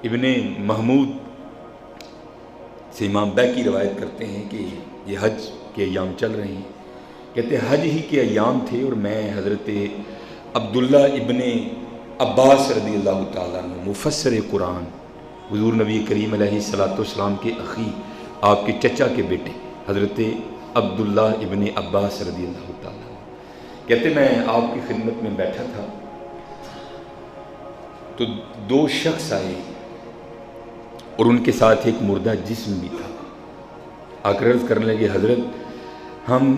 ابن محمود سے امام بیکی روایت کرتے ہیں کہ یہ حج کے ایام چل رہے ہیں، کہتے ہیں حج ہی کے ایام تھے اور میں حضرت عبداللہ ابن عباس رضی اللہ تعالیٰ عنہ مفسر قرآن، حضور نبی کریم علیہ السلام کے اخی، آپ کے چچا کے بیٹے حضرت عبداللہ ابن عباس رضی اللہ تعالیٰ عنہ، کہتے میں آپ کی خدمت میں بیٹھا تھا تو دو شخص آئے اور ان کے ساتھ ایک مردہ جسم بھی تھا۔ آ کر عرض کرنے لگے حضرت ہم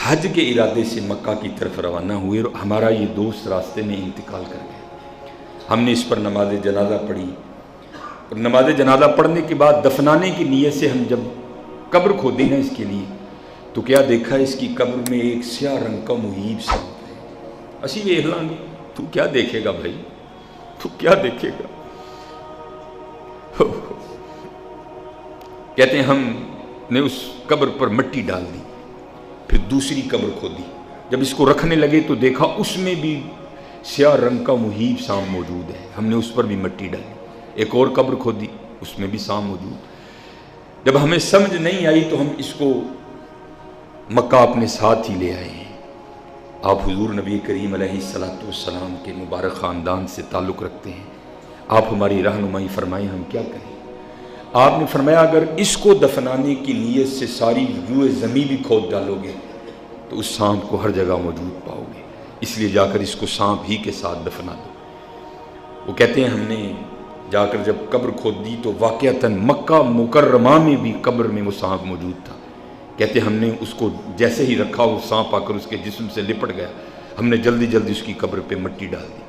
حج کے ارادے سے مکہ کی طرف روانہ ہوئے اور ہمارا یہ دوست راستے میں انتقال کر گیا، ہم نے اس پر نماز جنازہ پڑھی اور نماز جنازہ پڑھنے کے بعد دفنانے کی نیت سے ہم جب قبر کھودے نا اس کے لیے تو کیا دیکھا اس کی قبر میں ایک سیاہ رنگ کا محیب سانپ ہے۔ اسی ویکھ لاں گے، تو کیا دیکھے گا بھائی، تو کیا دیکھے گا؟ کہتے ہیں ہم نے اس قبر پر مٹی ڈال دی، پھر دوسری قبر کھودی، جب اس کو رکھنے لگے تو دیکھا اس میں بھی سیاہ رنگ کا محیب سانپ موجود ہے، ہم نے اس پر بھی مٹی ڈالی، ایک اور قبر کھودی، اس میں بھی سانپ موجود۔ جب ہمیں سمجھ نہیں آئی تو ہم اس کو مکہ اپنے ساتھ ہی لے آئے ہیں۔ آپ حضور نبی کریم علیہ السلام کے مبارک خاندان سے تعلق رکھتے ہیں، آپ ہماری رہنمائی فرمائیں ہم کیا کریں؟ آپ نے فرمایا اگر اس کو دفنانے کی نیت سے ساری روح زمین بھی کھود ڈالو گے تو اس سانپ کو ہر جگہ موجود پاؤ گے، اس لیے جا کر اس کو سانپ ہی کے ساتھ دفنا دو۔ وہ کہتے ہیں ہم نے جا کر جب قبر کھود دی تو واقعتاً مکہ مکرمہ میں بھی قبر میں وہ سانپ موجود تھا۔ کہتے ہیں ہم نے اس کو جیسے ہی رکھا وہ سانپ آ کر اس کے جسم سے لپٹ گیا، ہم نے جلدی جلدی اس کی قبر پہ مٹی ڈال دی۔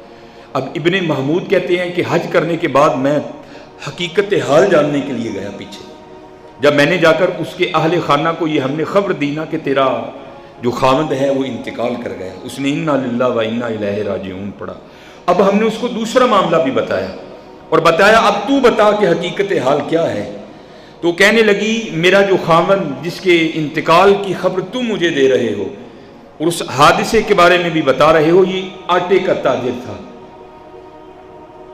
اب ابن محمود کہتے ہیں کہ حج کرنے کے بعد میں حقیقت حال جاننے کے لیے گیا پیچھے، جب میں نے جا کر اس کے اہل خانہ کو یہ ہم نے خبر دی نا کہ تیرا جو خاوند ہے وہ انتقال کر گیا، اس نے انا للہ و انا الیہ راجعون پڑھا۔ اب ہم نے اس کو دوسرا معاملہ بھی بتایا اور بتایا اب تو بتا کہ حقیقت حال کیا ہے، تو کہنے لگی میرا جو خاوند جس کے انتقال کی خبر تم مجھے دے رہے ہو اور اس حادثے کے بارے میں بھی بتا رہے ہو، یہ آٹے کا تاجر تھا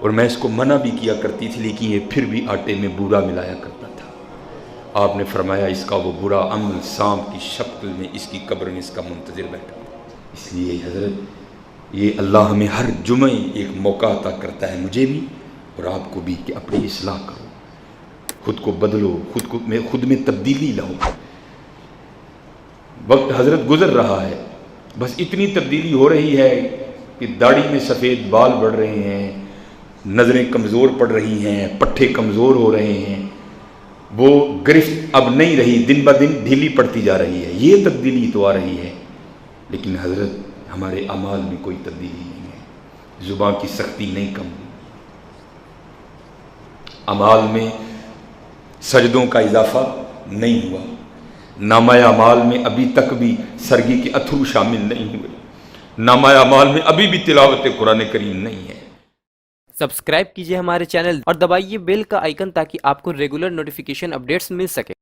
اور میں اس کو منع بھی کیا کرتی تھی لیکن یہ پھر بھی آٹے میں بورا ملایا کرتا تھا۔ آپ نے فرمایا اس کا وہ برا عمل سانپ کی شکل میں اس کی قبر میں اس کا منتظر بیٹھا۔ اس لیے حضرت یہ اللہ ہمیں ہر جمعے ایک موقع عطا کرتا ہے، مجھے بھی اور آپ کو بھی، کہ اپنی اصلاح کرو، خود کو بدلو، خود میں تبدیلی لاؤ۔ وقت حضرت گزر رہا ہے، بس اتنی تبدیلی ہو رہی ہے کہ داڑھی میں سفید بال بڑھ رہے ہیں، نظریں کمزور پڑ رہی ہیں، پٹھے کمزور ہو رہے ہیں، وہ گرفت اب نہیں رہی، دن بہ دن ڈھیلی پڑتی جا رہی ہے، یہ تبدیلی تو آ رہی ہے، لیکن حضرت ہمارے اعمال میں کوئی تبدیلی نہیں ہے، زبان کی سختی نہیں کم ہوئی، اعمال میں سجدوں کا اضافہ نہیں ہوا، نامہ اعمال میں ابھی تک بھی سرگی کے اتھرو شامل نہیں ہوئے، نامہ اعمال میں ابھی بھی تلاوت قرآن کریم نہیں ہے۔ سبسکرائب کیجئے ہمارے چینل اور دبائیے بیل کا آئیکن تاکہ آپ کو ریگولر نوٹیفیکیشن اپڈیٹس مل سکے۔